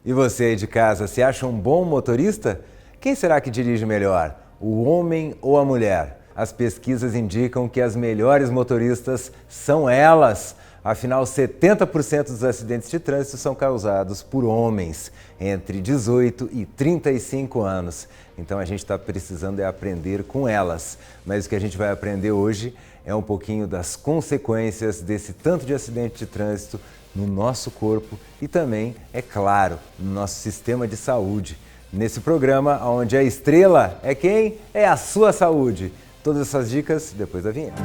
E você aí de casa, se acha um bom motorista? Quem será que dirige melhor, o homem ou a mulher? As pesquisas indicam que as melhores motoristas são elas. Afinal, 70% dos acidentes de trânsito são causados por homens entre 18 e 35 anos. Então a gente está precisando aprender com elas. Mas o que a gente vai aprender hoje é um pouquinho das consequências desse tanto de acidente de trânsito no nosso corpo e também, é claro, no nosso sistema de saúde. Nesse programa, onde a estrela é quem? É a sua saúde. Todas essas dicas depois da vinheta.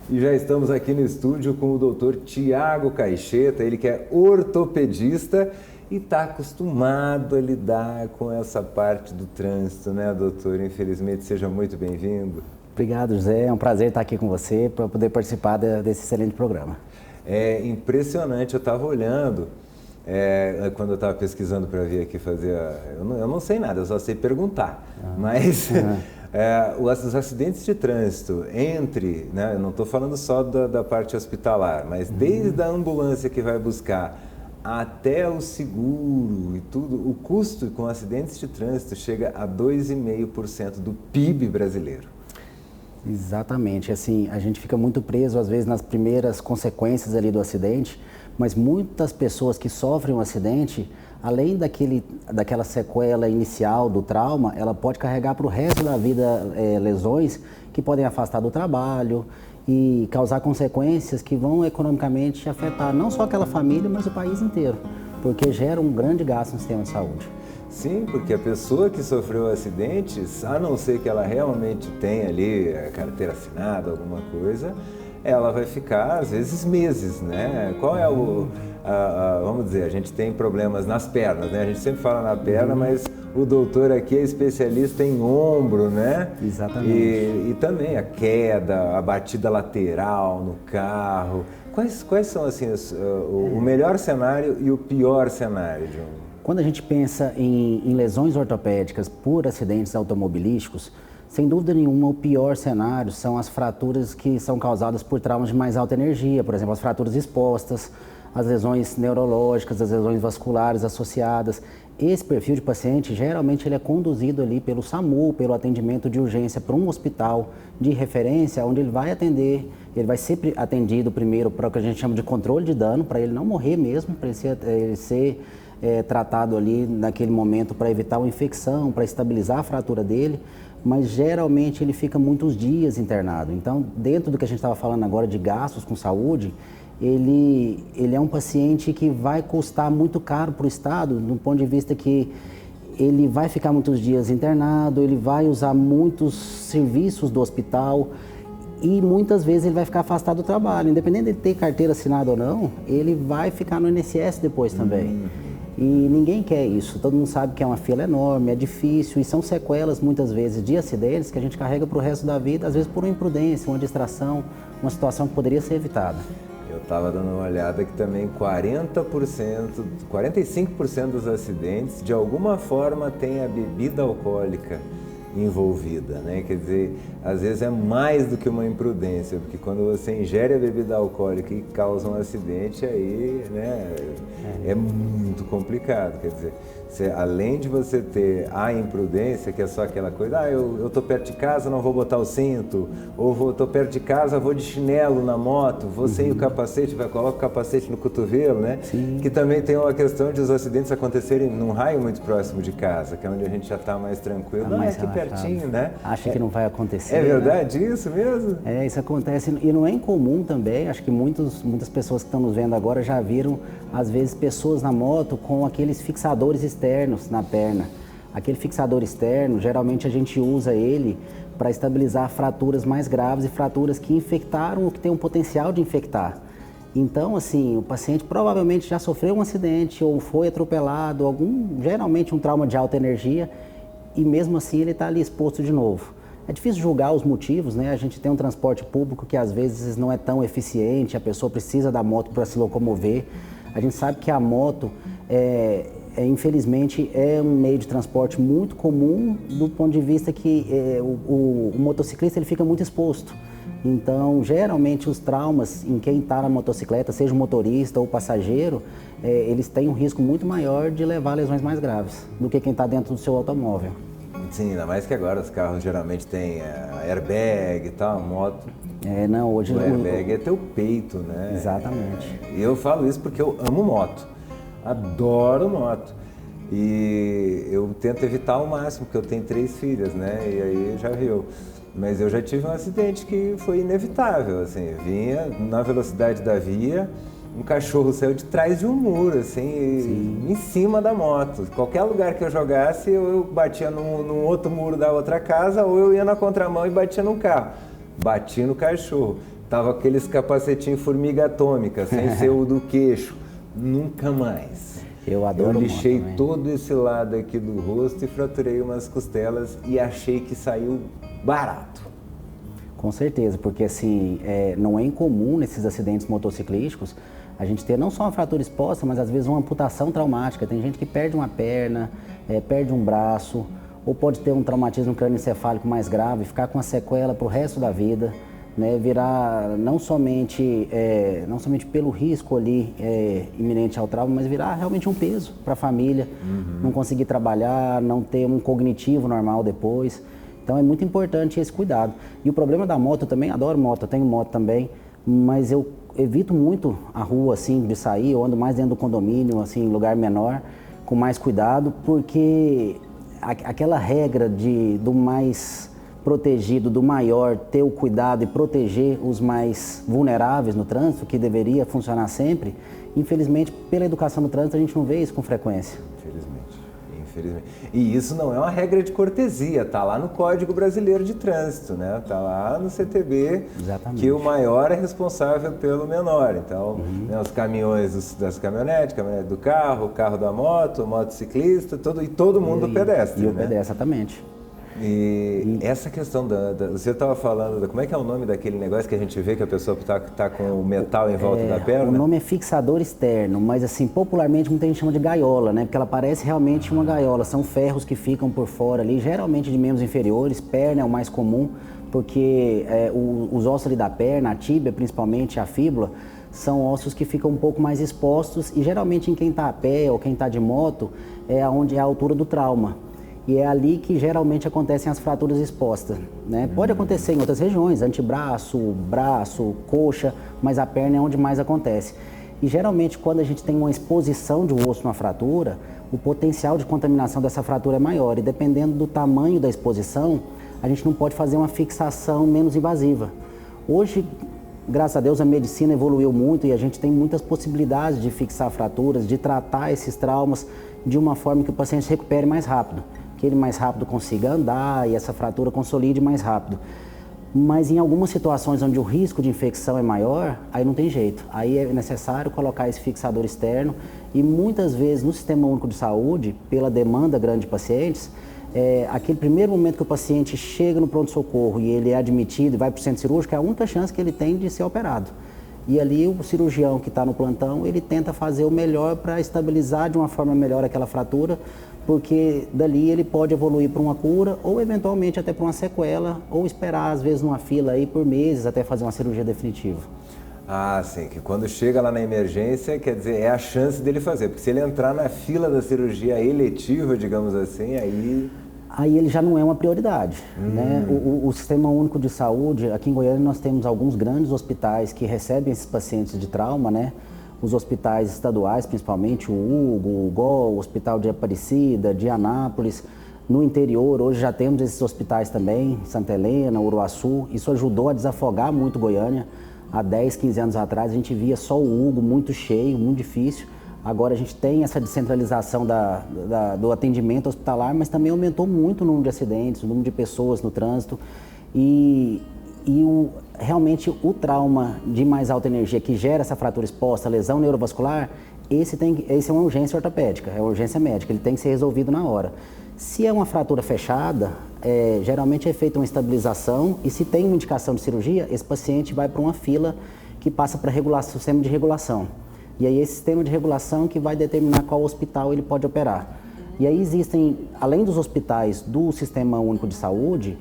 E já estamos aqui no estúdio com o Dr. Tiago Caixeta, ele que é ortopedista e está acostumado a lidar com essa parte do trânsito, né, doutor? Infelizmente, seja muito bem-vindo. Obrigado, José. É um prazer estar aqui com você para poder participar desse excelente programa. É impressionante, eu estava olhando, quando eu estava pesquisando para vir aqui fazer, eu não sei nada, eu só sei perguntar, mas os acidentes de trânsito né, eu não estou falando só da parte hospitalar, mas desde a ambulância que vai buscar até o seguro e tudo, o custo com acidentes de trânsito chega a 2,5% do PIB brasileiro. Exatamente, assim, a gente fica muito preso às vezes nas primeiras consequências ali do acidente, mas muitas pessoas que sofrem um acidente, além daquela sequela inicial do trauma, ela pode carregar para o resto da vida lesões que podem afastar do trabalho e causar consequências que vão economicamente afetar não só aquela família, mas o país inteiro, porque gera um grande gasto no sistema de saúde. Sim, porque a pessoa que sofreu acidentes, a não ser que ela realmente tenha ali a carteira assinada, alguma coisa, ela vai ficar, às vezes, meses, né? Qual é vamos dizer, a gente tem problemas nas pernas, né? A gente sempre fala na perna, mas o doutor aqui é especialista em ombro, né? Exatamente. E também a queda, a batida lateral no carro. Quais são, assim, o melhor cenário e o pior cenário de um... Quando a gente pensa em lesões ortopédicas por acidentes automobilísticos, sem dúvida nenhuma o pior cenário são as fraturas que são causadas por traumas de mais alta energia, por exemplo, as fraturas expostas, as lesões neurológicas, as lesões vasculares associadas. Esse perfil de paciente, geralmente ele é conduzido ali pelo SAMU, pelo atendimento de urgência para um hospital de referência, onde ele vai atender, ele vai ser atendido primeiro para o que a gente chama de controle de dano, para ele não morrer mesmo, para ele ser tratado ali naquele momento para evitar uma infecção, para estabilizar a fratura dele, mas geralmente ele fica muitos dias internado. Então, dentro do que a gente estava falando agora de gastos com saúde, ele é um paciente que vai custar muito caro para o Estado, do ponto de vista que ele vai ficar muitos dias internado, ele vai usar muitos serviços do hospital e muitas vezes ele vai ficar afastado do trabalho. Independente de ele ter carteira assinada ou não, ele vai ficar no INSS depois também. E ninguém quer isso, todo mundo sabe que é uma fila enorme, é difícil e são sequelas muitas vezes de acidentes que a gente carrega para o resto da vida, às vezes por uma imprudência, uma distração, uma situação que poderia ser evitada. Eu estava dando uma olhada que também 45% dos acidentes de alguma forma tem a bebida alcoólica envolvida, né? Quer dizer, às vezes é mais do que uma imprudência, porque quando você ingere a bebida alcoólica e causa um acidente, aí, né, é muito complicado. Quer dizer, além de você ter a imprudência, que é só aquela coisa, eu tô perto de casa, não vou botar o cinto, ou tô perto de casa, vou de chinelo na moto, vou sem o capacete, coloca o capacete no cotovelo, né? Sim. Que também tem uma questão de os acidentes acontecerem num raio muito próximo de casa, que é onde a gente já está mais tranquilo. Tá não, mais é aqui pertinho, né? Acha que não vai acontecer. É verdade, né? Isso mesmo? Isso acontece e não é incomum também, acho que muitas pessoas que estão nos vendo agora já viram, às vezes, pessoas na moto com aqueles fixadores externos na perna. Aquele fixador externo, geralmente a gente usa ele para estabilizar fraturas mais graves e fraturas que infectaram ou que têm um potencial de infectar. Então, assim, o paciente provavelmente já sofreu um acidente ou foi atropelado, geralmente um trauma de alta energia, e mesmo assim ele está ali exposto de novo. É difícil julgar os motivos, né? A gente tem um transporte público que às vezes não é tão eficiente, a pessoa precisa da moto para se locomover. A gente sabe que a moto, infelizmente, é um meio de transporte muito comum do ponto de vista que o motociclista ele fica muito exposto. Então, geralmente os traumas em quem está na motocicleta, seja o motorista ou o passageiro, eles têm um risco muito maior de levar lesões mais graves do que quem está dentro do seu automóvel. Sim, ainda mais que agora os carros geralmente têm airbag e tal, moto. Não, hoje... O airbag é teu peito, né? Exatamente. E eu falo isso porque eu amo moto, adoro moto. E eu tento evitar ao máximo, porque eu tenho 3 filhas, né? E aí já viu. Mas eu já tive um acidente que foi inevitável, assim, vinha na velocidade da via, um cachorro saiu de trás de um muro, assim, em cima da moto. Qualquer lugar que eu jogasse, eu batia num outro muro da outra casa, ou eu ia na contramão e batia no carro. Bati no cachorro. Tava aqueles capacetinhos formiga atômica, sem ser o do queixo. Nunca mais. Eu adoro Eu lixei moto, todo esse lado aqui do rosto e fraturei umas costelas e achei que saiu barato. Com certeza, porque assim, não é incomum nesses acidentes motociclísticos a gente ter não só uma fratura exposta, mas às vezes uma amputação traumática. Tem gente que perde uma perna, perde um braço, ou pode ter um traumatismo crânioencefálico mais grave, ficar com uma sequela para o resto da vida, né? Virar não somente pelo risco ali iminente ao trauma, mas virar realmente um peso para a família, não conseguir trabalhar, não ter um cognitivo normal depois. Então é muito importante esse cuidado. E o problema da moto, eu também adoro moto, eu tenho moto também, mas eu evito muito a rua assim de sair, eu ando mais dentro do condomínio, assim, em lugar menor, com mais cuidado, porque aquela regra do mais protegido, do maior, ter o cuidado e proteger os mais vulneráveis no trânsito, que deveria funcionar sempre, infelizmente, pela educação no trânsito, a gente não vê isso com frequência. Infelizmente. E isso não é uma regra de cortesia, tá lá no Código Brasileiro de Trânsito, né? Tá lá no CTB. Exatamente. Que o maior é responsável pelo menor. Então, né, os caminhões das caminhonete do carro, o carro da moto, o motociclista, todo mundo do pedestre, E o né? pedestre, exatamente. E essa questão você estava falando, como é que é o nome daquele negócio que a gente vê que a pessoa tá com o metal em volta da perna? O nome é fixador externo, mas assim, popularmente muita gente chama de gaiola, né? Porque ela parece realmente uma gaiola, são ferros que ficam por fora ali, geralmente de membros inferiores, perna é o mais comum, porque os ossos ali da perna, a tíbia principalmente, a fíbula, são ossos que ficam um pouco mais expostos e geralmente em quem está a pé ou quem está de moto é onde é a altura do trauma. E é ali que geralmente acontecem as fraturas expostas, né? Pode acontecer em outras regiões, antebraço, braço, coxa, mas a perna é onde mais acontece. E geralmente quando a gente tem uma exposição de osso numa fratura, o potencial de contaminação dessa fratura é maior. E dependendo do tamanho da exposição, a gente não pode fazer uma fixação menos invasiva. Hoje, graças a Deus, a medicina evoluiu muito e a gente tem muitas possibilidades de fixar fraturas, de tratar esses traumas de uma forma que o paciente se recupere mais rápido, que ele mais rápido consiga andar e essa fratura consolide mais rápido. Mas em algumas situações onde o risco de infecção é maior, aí não tem jeito. Aí é necessário colocar esse fixador externo e muitas vezes no Sistema Único de Saúde, pela demanda grande de pacientes, aquele primeiro momento que o paciente chega no pronto-socorro e ele é admitido e vai para o centro cirúrgico, é a única chance que ele tem de ser operado. E ali o cirurgião que está no plantão, ele tenta fazer o melhor para estabilizar de uma forma melhor aquela fratura, porque dali ele pode evoluir para uma cura ou eventualmente até para uma sequela ou esperar às vezes numa fila aí por meses até fazer uma cirurgia definitiva. Ah, sim, que quando chega lá na emergência, quer dizer, é a chance dele fazer, porque se ele entrar na fila da cirurgia eletiva, digamos assim, aí ele já não é uma prioridade, né? O Sistema Único de Saúde, aqui em Goiânia nós temos alguns grandes hospitais que recebem esses pacientes de trauma, né? Os hospitais estaduais, principalmente o Hugo, o GOL, o Hospital de Aparecida, de Anápolis. No interior, hoje já temos esses hospitais também, Santa Helena, Uruaçu. Isso ajudou a desafogar muito Goiânia. Há 10, 15 anos atrás a gente via só o Hugo muito cheio, muito difícil. Agora a gente tem essa descentralização do atendimento hospitalar, mas também aumentou muito o número de acidentes, o número de pessoas no trânsito. Realmente o trauma de mais alta energia que gera essa fratura exposta, lesão neurovascular, esse é uma urgência ortopédica, é uma urgência médica, ele tem que ser resolvido na hora. Se é uma fratura fechada, geralmente é feita uma estabilização e se tem uma indicação de cirurgia, esse paciente vai para uma fila que passa para o sistema de regulação. E aí esse sistema de regulação que vai determinar qual hospital ele pode operar. E aí existem, além dos hospitais do Sistema Único de Saúde,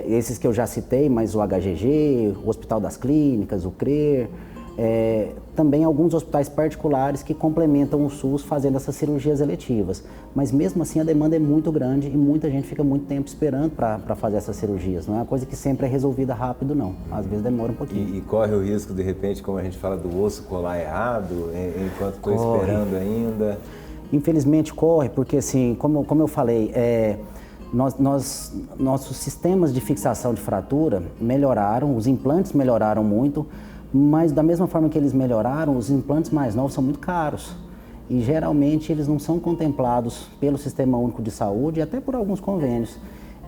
esses que eu já citei, mas o HGG, o Hospital das Clínicas, o CRER, também alguns hospitais particulares que complementam o SUS fazendo essas cirurgias eletivas. Mas mesmo assim a demanda é muito grande e muita gente fica muito tempo esperando para fazer essas cirurgias. Não é uma coisa que sempre é resolvida rápido, não. Às vezes demora um pouquinho. E corre o risco, de repente, como a gente fala, do osso colar errado, enquanto estou esperando ainda? Infelizmente corre, porque assim, como eu falei, nossos sistemas de fixação de fratura melhoraram, os implantes melhoraram muito, mas da mesma forma que eles melhoraram, os implantes mais novos são muito caros. E geralmente eles não são contemplados pelo Sistema Único de Saúde e até por alguns convênios.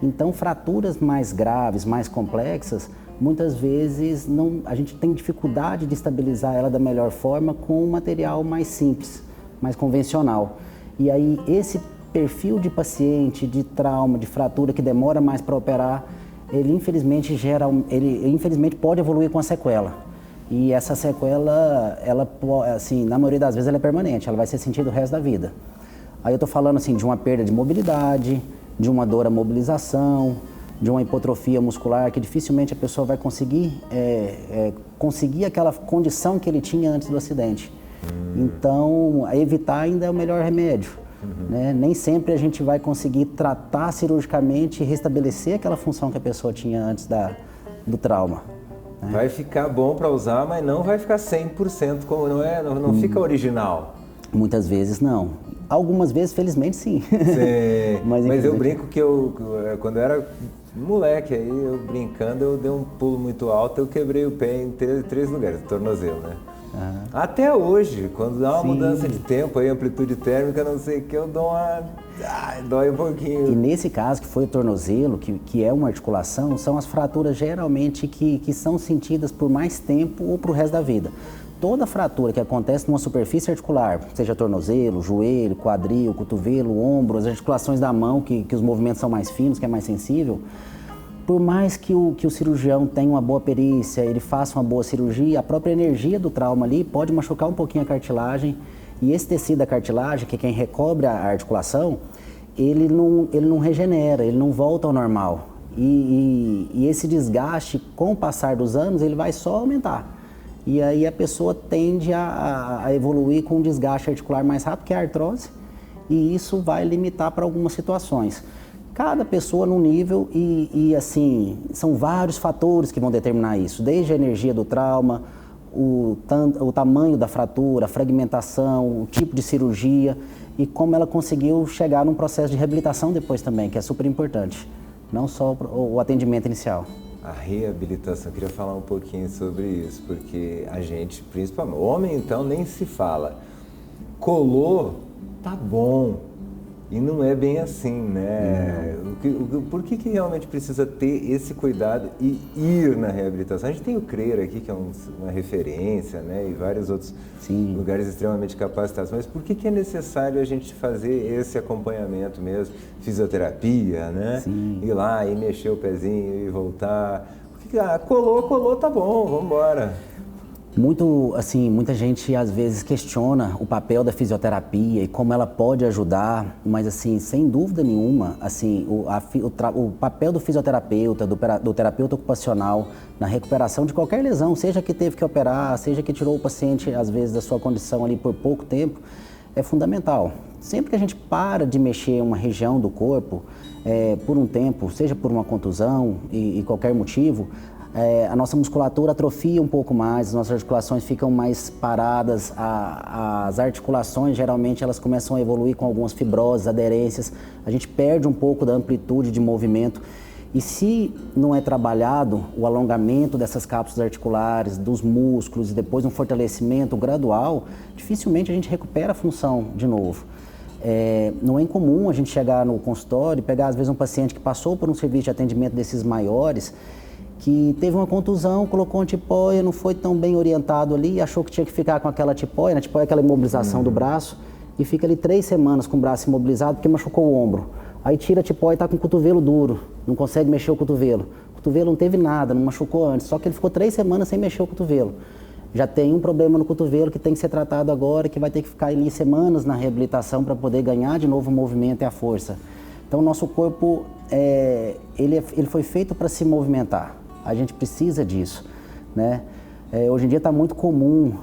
Então, fraturas mais graves, mais complexas, muitas vezes a gente tem dificuldade de estabilizar ela da melhor forma com um material mais simples, mais convencional. E aí esse perfil de paciente, de trauma, de fratura que demora mais para operar, ele infelizmente pode evoluir com a sequela. E essa sequela, assim, na maioria das vezes ela é permanente, ela vai ser sentida o resto da vida. Aí eu estou falando assim, de uma perda de mobilidade, de uma dor à mobilização, de uma hipotrofia muscular, que dificilmente a pessoa vai conseguir aquela condição que ele tinha antes do acidente. Então, evitar ainda é o melhor remédio. Né? Nem sempre a gente vai conseguir tratar cirurgicamente e restabelecer aquela função que a pessoa tinha antes do trauma. Vai ficar bom para usar, mas não vai ficar 100% como não fica original. Muitas vezes não. Algumas vezes, felizmente, sim. Mas eu brinco que quando eu era moleque, aí eu brincando, eu dei um pulo muito alto, eu quebrei o pé em três lugares, tornozelo, né? Até hoje, quando dá uma mudança de tempo, aí, amplitude térmica, não sei o que, eu dou dói um pouquinho. E nesse caso, que foi o tornozelo, que é uma articulação, são as fraturas geralmente que são sentidas por mais tempo ou para o resto da vida. Toda fratura que acontece numa superfície articular, seja tornozelo, joelho, quadril, cotovelo, ombro, as articulações da mão, que os movimentos são mais finos, que é mais sensível, por mais que o cirurgião tenha uma boa perícia, ele faça uma boa cirurgia, a própria energia do trauma ali pode machucar um pouquinho a cartilagem, e esse tecido da cartilagem, que é quem recobre a articulação, ele não regenera, ele não volta ao normal. E esse desgaste, com o passar dos anos, ele vai só aumentar. E aí a pessoa tende a evoluir com um desgaste articular mais rápido, que é a artrose, e isso vai limitar para algumas situações. Cada pessoa num nível e assim, são vários fatores que vão determinar isso, desde a energia do trauma, o tamanho da fratura, a fragmentação, o tipo de cirurgia e como ela conseguiu chegar num processo de reabilitação depois também, que é super importante, não só o atendimento inicial. A reabilitação, eu queria falar um pouquinho sobre isso, porque a gente, principalmente, homem então nem se fala, colou, tá bom. E não é bem assim, né? Por que realmente precisa ter esse cuidado e ir na reabilitação? A gente tem o CRER aqui, que é uma referência, né? E vários outros lugares extremamente capacitados. Mas por que é necessário a gente fazer esse acompanhamento mesmo? Fisioterapia, né? Ir lá e mexer o pezinho e voltar. Colou, tá bom, vamos embora. Muita gente às vezes questiona o papel da fisioterapia e como ela pode ajudar, mas assim, sem dúvida nenhuma, assim, o papel do fisioterapeuta, do terapeuta ocupacional na recuperação de qualquer lesão, seja que teve que operar, seja que tirou o paciente às vezes da sua condição ali por pouco tempo, é fundamental. Sempre que a gente para de mexer uma região do corpo por um tempo, seja por uma contusão e qualquer motivo, a nossa musculatura atrofia um pouco mais, as nossas articulações ficam mais paradas, as articulações geralmente elas começam a evoluir com algumas fibroses, aderências, a gente perde um pouco da amplitude de movimento e se não é trabalhado o alongamento dessas cápsulas articulares, dos músculos e depois um fortalecimento gradual, dificilmente a gente recupera a função de novo. Não é incomum a gente chegar no consultório e pegar às vezes um paciente que passou por um serviço de atendimento desses maiores, que teve uma contusão, colocou uma tipóia, não foi tão bem orientado ali, achou que tinha que ficar com aquela tipóia, né? Tipóia é aquela imobilização do braço, e fica ali 3 semanas com o braço imobilizado porque machucou o ombro. Aí tira a tipóia e está com o cotovelo duro, não consegue mexer o cotovelo. O cotovelo não teve nada, não machucou antes, só que ele ficou 3 semanas sem mexer o cotovelo. Já tem um problema no cotovelo que tem que ser tratado agora, que vai ter que ficar ali semanas na reabilitação para poder ganhar de novo o movimento e a força. Então, o nosso corpo, ele foi feito para se movimentar. A gente precisa disso, né? Hoje em dia está muito comum,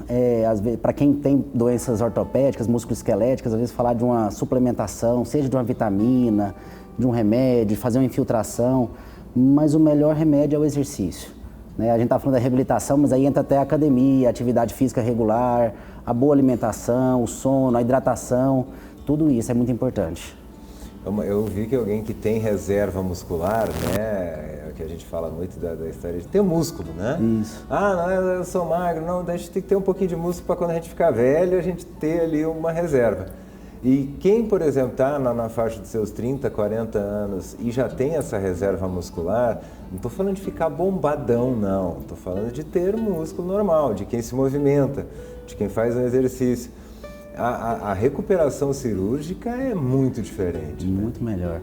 para quem tem doenças ortopédicas, musculoesqueléticas, às vezes falar de uma suplementação, seja de uma vitamina, de um remédio, fazer uma infiltração, mas o melhor remédio é o exercício, né? A gente está falando da reabilitação, mas aí entra até a academia, a atividade física regular, a boa alimentação, o sono, a hidratação, tudo isso é muito importante. Eu vi que alguém que tem reserva muscular, né, que a gente fala muito da história de ter músculo, né? Isso. Ah, não, eu sou magro, não, a gente tem que ter um pouquinho de músculo para quando a gente ficar velho, a gente ter ali uma reserva. E quem, por exemplo, está na faixa dos seus 30, 40 anos e já tem essa reserva muscular, não estou falando de ficar bombadão, não. Estou falando de ter músculo normal, de quem se movimenta, de quem faz um exercício. A recuperação cirúrgica é muito diferente. Muito melhor.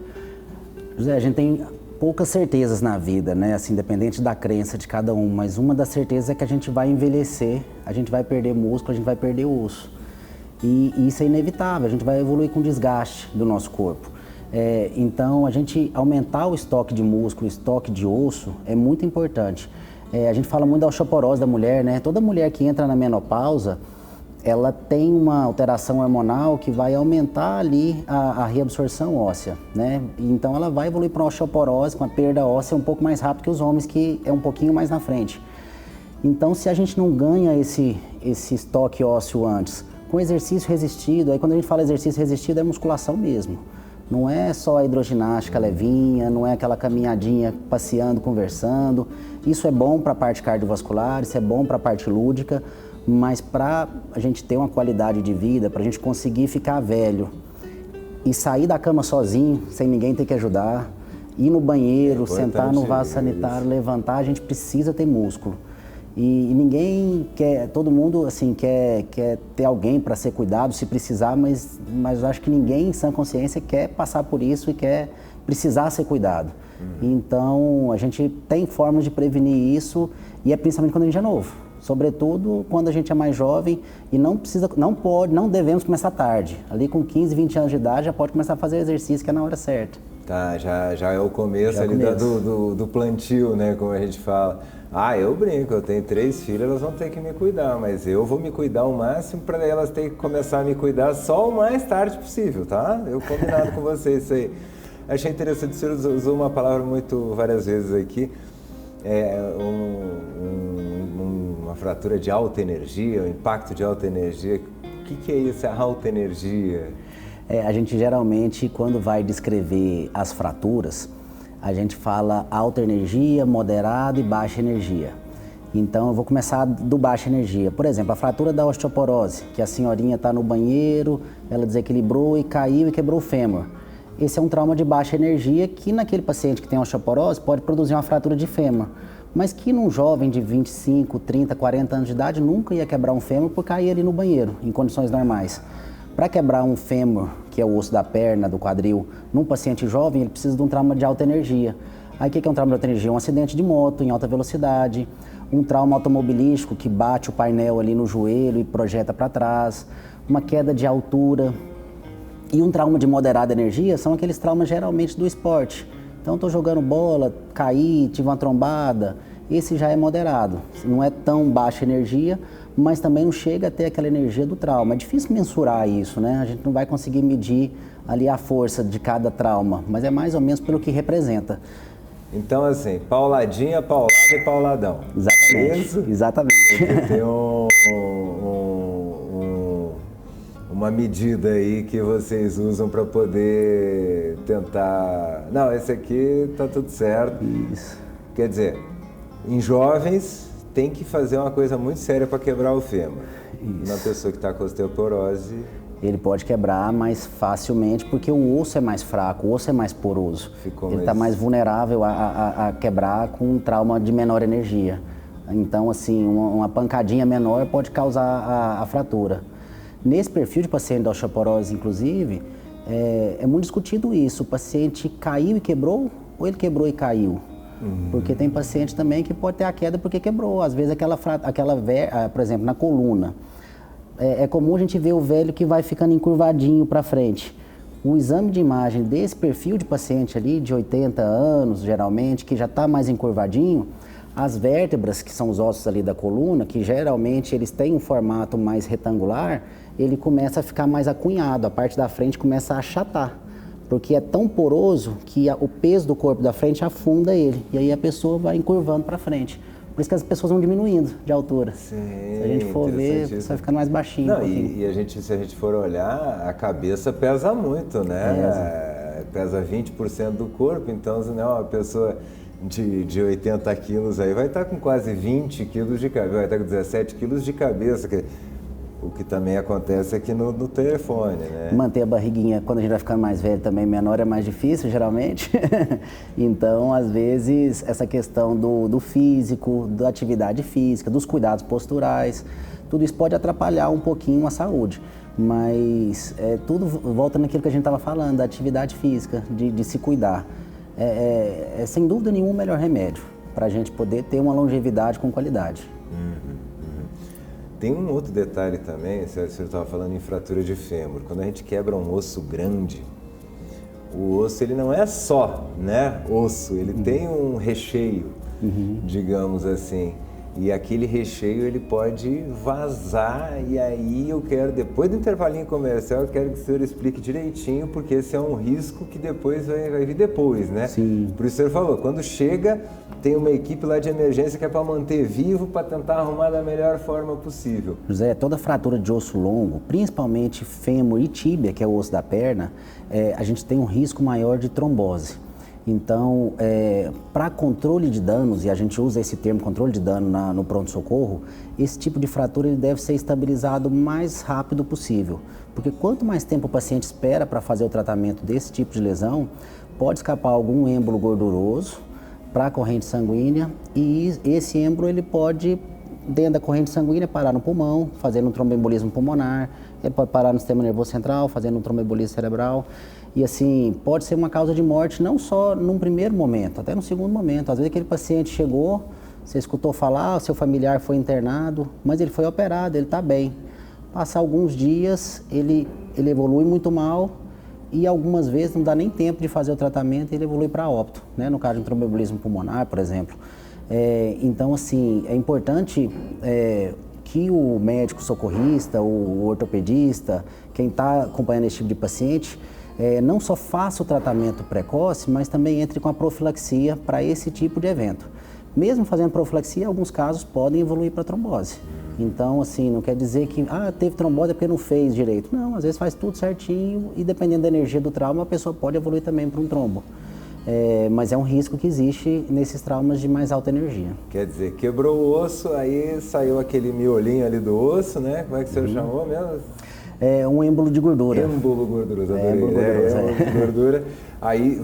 José, a gente tem poucas certezas na vida, né? Assim, independente da crença de cada um, mas uma das certezas é que a gente vai envelhecer, a gente vai perder músculo, a gente vai perder osso. E isso é inevitável, a gente vai evoluir com desgaste do nosso corpo. Então, a gente aumentar o estoque de músculo, o estoque de osso é muito importante. A gente fala muito da osteoporose da mulher, né? Toda mulher que entra na menopausa, ela tem uma alteração hormonal que vai aumentar ali a reabsorção óssea, né? Então ela vai evoluir para uma osteoporose, com a perda óssea um pouco mais rápido que os homens, que é um pouquinho mais na frente. Então, se a gente não ganha esse estoque ósseo antes, com exercício resistido, aí quando a gente fala exercício resistido é musculação mesmo. Não é só a hidroginástica levinha, não é aquela caminhadinha passeando, conversando. Isso é bom para a parte cardiovascular, isso é bom para a parte lúdica, mas para a gente ter uma qualidade de vida, para a gente conseguir ficar velho e sair da cama sozinho, sem ninguém ter que ajudar, ir no banheiro, sentar no vaso sanitário, levantar, a gente precisa ter músculo. E ninguém quer, todo mundo assim quer ter alguém para ser cuidado, se precisar, mas eu acho que ninguém em sã consciência quer passar por isso e quer precisar ser cuidado. Então, a gente tem formas de prevenir isso, e é principalmente quando a gente é novo. Sobretudo quando a gente é mais jovem e não devemos começar tarde. Ali com 15, 20 anos de idade já pode começar a fazer exercício, que é na hora certa. Tá, já é o começo ali do plantio, né, como a gente fala. Eu brinco, eu tenho 3 filhas, elas vão ter que me cuidar, mas eu vou me cuidar o máximo para elas terem que começar a me cuidar só o mais tarde possível, tá? Eu combinado com vocês isso aí. Achei interessante, o senhor usou uma palavra várias vezes aqui, uma fratura de alta energia, um impacto de alta energia. O que é isso, a alta energia? A gente geralmente, quando vai descrever as fraturas, a gente fala alta energia, moderada e baixa energia. Então, eu vou começar do baixa energia. Por exemplo, a fratura da osteoporose, que a senhorinha está no banheiro, ela desequilibrou e caiu e quebrou o fêmur. Esse é um trauma de baixa energia que naquele paciente que tem osteoporose pode produzir uma fratura de fêmur, mas que num jovem de 25, 30, 40 anos de idade nunca ia quebrar um fêmur por cair ali no banheiro, em condições normais. Para quebrar um fêmur, que é o osso da perna, do quadril, num paciente jovem, ele precisa de um trauma de alta energia. Aí o que é um trauma de alta energia? Um acidente de moto em alta velocidade, um trauma automobilístico que bate o painel ali no joelho e projeta para trás, uma queda de altura. E um trauma de moderada energia são aqueles traumas geralmente do esporte. Então, estou jogando bola, caí, tive uma trombada, esse já é moderado. Não é tão baixa energia, mas também não chega a ter aquela energia do trauma. É difícil mensurar isso, né? A gente não vai conseguir medir ali a força de cada trauma, mas é mais ou menos pelo que representa. Então, assim, pauladinha, paulada e pauladão. Exatamente. Isso? Exatamente. Tem uma medida aí que vocês usam para poder tentar... Não, esse aqui tá tudo certo. Isso. Quer dizer, em jovens tem que fazer uma coisa muito séria para quebrar o fêmur. Isso. Na pessoa que está com osteoporose... Ele pode quebrar mais facilmente porque o osso é mais fraco, o osso é mais poroso. Ele está mais vulnerável a quebrar com um trauma de menor energia. Então, assim, uma pancadinha menor pode causar a fratura. Nesse perfil de paciente da osteoporose, inclusive, é muito discutido isso. O paciente caiu e quebrou ou ele quebrou e caiu? Porque tem paciente também que pode ter a queda porque quebrou. Às vezes por exemplo, na coluna. É comum a gente ver o velho que vai ficando encurvadinho para frente. O exame de imagem desse perfil de paciente ali, de 80 anos, geralmente, que já está mais encurvadinho, as vértebras, que são os ossos ali da coluna, que geralmente eles têm um formato mais retangular, ele começa a ficar mais acunhado, a parte da frente começa a achatar, porque é tão poroso que o peso do corpo da frente afunda ele, e aí a pessoa vai encurvando para frente. Por isso que as pessoas vão diminuindo de altura. Sim, se a gente for ver, você vai ficando mais baixinho. Não, se a gente for olhar, a cabeça pesa muito, né? Pesa 20% do corpo, então se não é uma pessoa de 80 quilos aí, vai estar com quase 20 quilos de cabeça, vai estar com 17 quilos de cabeça. O que também acontece aqui no telefone, né? Manter a barriguinha, quando a gente vai ficando mais velho também, menor, é mais difícil, geralmente. Então, às vezes, essa questão do físico, da atividade física, dos cuidados posturais, tudo isso pode atrapalhar um pouquinho a saúde. Mas tudo volta naquilo que a gente estava falando, da atividade física, de se cuidar. É sem dúvida nenhuma o melhor remédio para a gente poder ter uma longevidade com qualidade. Tem um outro detalhe também, você estava falando em fratura de fêmur. Quando a gente quebra um osso grande, o osso ele não é só, né, osso, ele tem um recheio, digamos assim. E aquele recheio ele pode vazar, e aí eu quero, depois do intervalinho comercial, eu quero que o senhor explique direitinho, porque esse é um risco que depois vai vir depois, né? Sim. Por isso o senhor falou, quando chega, tem uma equipe lá de emergência que é para manter vivo, para tentar arrumar da melhor forma possível. José, toda fratura de osso longo, principalmente fêmur e tíbia, que é o osso da perna, a gente tem um risco maior de trombose. Então, para controle de danos, e a gente usa esse termo controle de dano no pronto-socorro, esse tipo de fratura ele deve ser estabilizado o mais rápido possível. Porque quanto mais tempo o paciente espera para fazer o tratamento desse tipo de lesão, pode escapar algum êmbolo gorduroso para a corrente sanguínea, e esse êmbolo ele pode, dentro da corrente sanguínea, parar no pulmão, fazendo um tromboembolismo pulmonar, ele pode parar no sistema nervoso central, fazendo um tromboembolismo cerebral. E assim, pode ser uma causa de morte não só num primeiro momento, até no segundo momento. Às vezes aquele paciente chegou, você escutou falar, o seu familiar foi internado, mas ele foi operado, ele está bem. Passar alguns dias, ele evolui muito mal e algumas vezes não dá nem tempo de fazer o tratamento e ele evolui para óbito, né? No caso de um tromboembolismo pulmonar, por exemplo. Então, assim, é importante que o médico socorrista, o ortopedista, quem está acompanhando esse tipo de paciente, não só faça o tratamento precoce, mas também entre com a profilaxia para esse tipo de evento. Mesmo fazendo profilaxia, alguns casos podem evoluir para trombose. Então, assim, não quer dizer que teve trombose porque não fez direito. Não, às vezes faz tudo certinho e dependendo da energia do trauma, a pessoa pode evoluir também para um trombo. Mas é um risco que existe nesses traumas de mais alta energia. Quer dizer, quebrou o osso, aí saiu aquele miolinho ali do osso, né? Como é que o senhor chamou mesmo? É um êmbolo de gordura. Êmbolo gorduroso, adorei. Êmbolo de gordura. Aí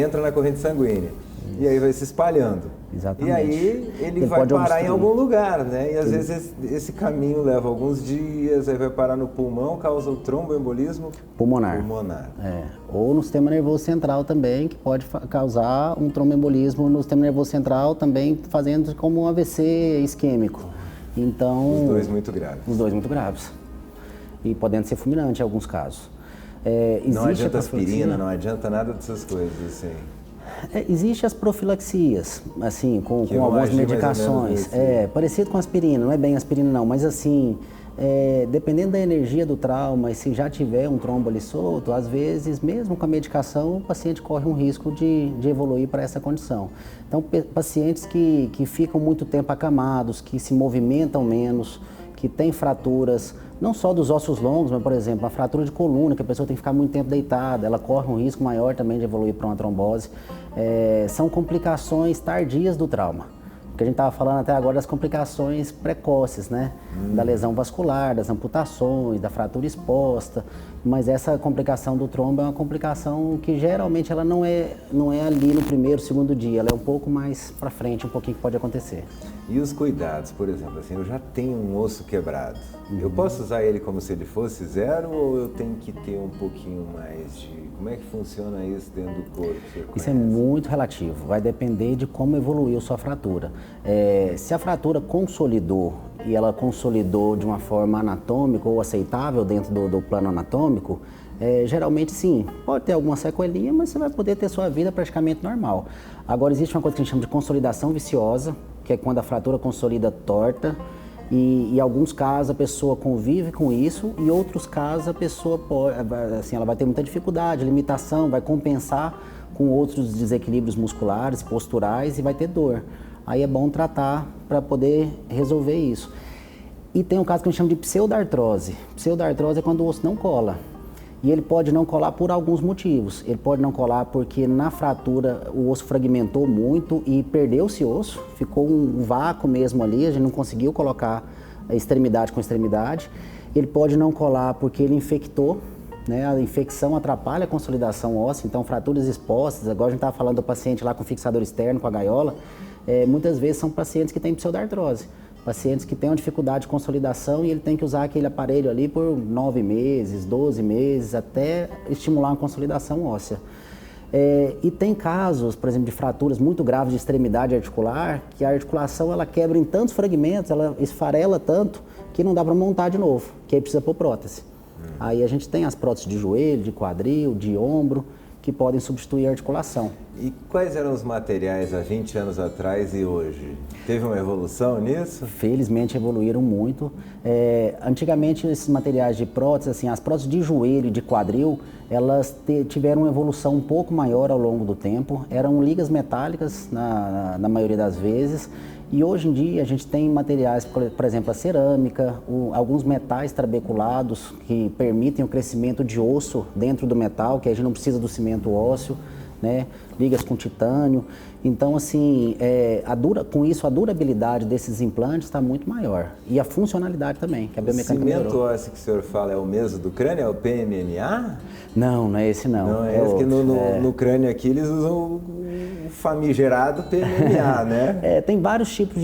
entra na corrente sanguínea. Isso. E aí vai se espalhando. Exatamente. E aí ele vai parar em algum lugar, né? E às vezes esse caminho leva alguns dias, aí vai parar no pulmão, causa o tromboembolismo pulmonar. Ou no sistema nervoso central também, que pode causar um tromboembolismo no sistema nervoso central, também fazendo como um AVC isquêmico. Então, os dois muito graves. Os dois muito graves. E podendo ser fulminante em alguns casos. Não adianta aspirina, não adianta nada dessas coisas, assim. Existem as profilaxias, assim, com algumas medicações. Parecido com aspirina, não é bem aspirina não, mas assim, dependendo da energia do trauma, e se já tiver um trombo ali solto, às vezes, mesmo com a medicação, o paciente corre um risco de evoluir para essa condição. Então, pacientes que ficam muito tempo acamados, que se movimentam menos, que têm fraturas, não só dos ossos longos, mas, por exemplo, a fratura de coluna, que a pessoa tem que ficar muito tempo deitada, ela corre um risco maior também de evoluir para uma trombose. São complicações tardias do trauma. Porque a gente estava falando até agora das complicações precoces, né? Da lesão vascular, das amputações, da fratura exposta. Mas essa complicação do trombo é uma complicação que geralmente ela não é ali no primeiro, segundo dia. Ela é um pouco mais para frente, um pouquinho que pode acontecer. E os cuidados, por exemplo, assim, eu já tenho um osso quebrado. Eu posso usar ele como se ele fosse zero ou eu tenho que ter um pouquinho mais de... Como é que funciona isso dentro do corpo? Isso é muito relativo, vai depender de como evoluiu sua fratura. Se a fratura consolidou e ela consolidou de uma forma anatômica ou aceitável dentro do plano anatômico, Geralmente sim, pode ter alguma sequelinha, mas você vai poder ter sua vida praticamente normal. Agora existe uma coisa que a gente chama de consolidação viciosa, que é quando a fratura consolida torta, e em alguns casos a pessoa convive com isso, e em outros casos a pessoa pode, assim, ela vai ter muita dificuldade, limitação, vai compensar com outros desequilíbrios musculares, posturais e vai ter dor. Aí é bom tratar para poder resolver isso. E tem um caso que a gente chama de pseudartrose. Pseudartrose é quando o osso não cola. E ele pode não colar por alguns motivos. Ele pode não colar porque na fratura o osso fragmentou muito e perdeu-se osso, ficou um vácuo mesmo ali, a gente não conseguiu colocar extremidade com extremidade. Ele pode não colar porque ele infectou, né? A infecção atrapalha a consolidação óssea, então fraturas expostas, agora a gente estava falando do paciente lá com fixador externo, com a gaiola, muitas vezes são pacientes que têm pseudartrose. Pacientes que têm uma dificuldade de consolidação e ele tem que usar aquele aparelho ali por 9 meses, 12 meses, até estimular uma consolidação óssea. E tem casos, por exemplo, de fraturas muito graves de extremidade articular, que a articulação ela quebra em tantos fragmentos, ela esfarela tanto, que não dá para montar de novo, que aí precisa pôr prótese. Aí a gente tem as próteses de joelho, de quadril, de ombro, que podem substituir a articulação. E quais eram os materiais há 20 anos atrás e hoje? Teve uma evolução nisso? Felizmente evoluíram muito. Antigamente esses materiais de prótese, assim, as próteses de joelho e de quadril, elas tiveram uma evolução um pouco maior ao longo do tempo. Eram ligas metálicas na maioria das vezes. E hoje em dia a gente tem materiais, por exemplo, a cerâmica, alguns metais trabeculados que permitem o crescimento de osso dentro do metal, que a gente não precisa do cimento ósseo, né? Ligas com titânio. Então, assim, com isso a durabilidade desses implantes está muito maior. E a funcionalidade também, que a biomecânica melhorou. O cimento ósseo que o senhor fala é o mesmo do crânio? É o PMMA? Não, não é esse não. Não é esse, que no crânio aqui eles usam o famigerado PMMA, né? Tem vários tipos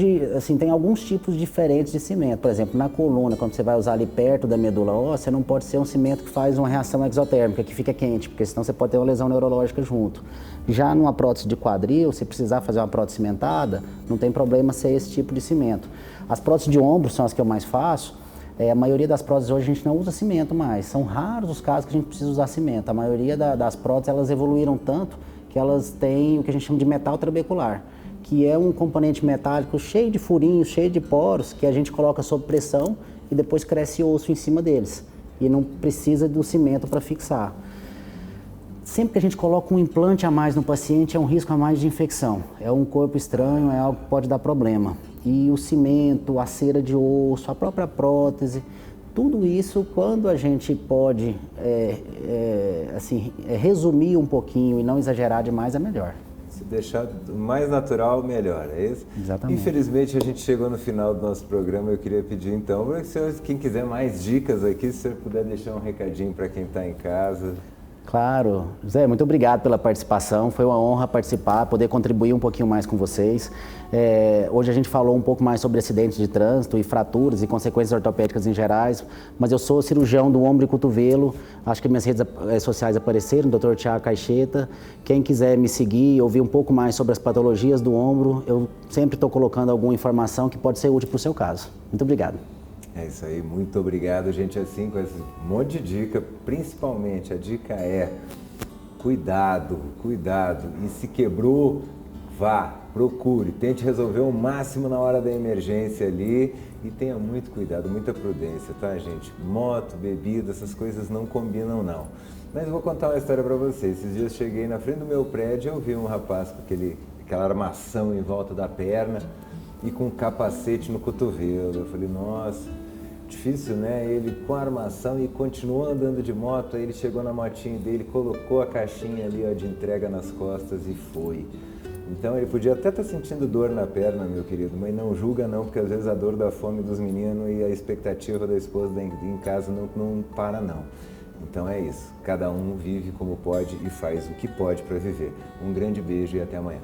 tem alguns tipos diferentes de cimento. Por exemplo, na coluna, quando você vai usar ali perto da medula óssea, não pode ser um cimento que faz uma reação exotérmica, que fica quente, porque senão você pode ter uma lesão neurológica junto. Já numa prótese de quadril, se precisar fazer uma prótese cimentada, não tem problema ser esse tipo de cimento. As próteses de ombro são as que eu mais faço. A maioria das próteses hoje a gente não usa cimento mais. São raros os casos que a gente precisa usar cimento. A maioria das próteses elas evoluíram tanto que elas têm o que a gente chama de metal trabecular, que é um componente metálico cheio de furinhos, cheio de poros, que a gente coloca sob pressão e depois cresce osso em cima deles. E não precisa do cimento para fixar. Sempre que a gente coloca um implante a mais no paciente, é um risco a mais de infecção. É um corpo estranho, é algo que pode dar problema. E o cimento, a cera de osso, a própria prótese, tudo isso, quando a gente pode resumir um pouquinho e não exagerar demais, é melhor. Se deixar mais natural, melhor, é isso? Exatamente. Infelizmente, a gente chegou no final do nosso programa. Eu queria pedir, então, para quem quiser mais dicas aqui, se o senhor puder deixar um recadinho para quem está em casa. Claro. Zé, muito obrigado pela participação. Foi uma honra participar, poder contribuir um pouquinho mais com vocês. Hoje a gente falou um pouco mais sobre acidentes de trânsito e fraturas e consequências ortopédicas em gerais, mas eu sou cirurgião do ombro e cotovelo. Acho que minhas redes sociais apareceram, Dr. Thiago Caixeta. Quem quiser me seguir, ouvir um pouco mais sobre as patologias do ombro, eu sempre estou colocando alguma informação que pode ser útil para o seu caso. Muito obrigado. É isso aí, muito obrigado, gente. Assim, com esse monte de dica, principalmente a dica é cuidado, cuidado. E se quebrou, vá, procure, tente resolver o máximo na hora da emergência ali e tenha muito cuidado, muita prudência, tá, gente? Moto, bebida, essas coisas não combinam, não. Mas eu vou contar uma história para vocês. Esses dias eu cheguei na frente do meu prédio e eu vi um rapaz com aquela armação em volta da perna e com um capacete no cotovelo. Eu falei, nossa, difícil, né? Ele com a armação e continuou andando de moto. Aí ele chegou na motinha dele, colocou a caixinha ali, ó, de entrega nas costas e foi. Então ele podia até estar sentindo dor na perna, meu querido, mas não julga não, porque às vezes a dor da fome dos meninos e a expectativa da esposa em casa não para não. Então é isso, cada um vive como pode e faz o que pode para viver. Um grande beijo e até amanhã.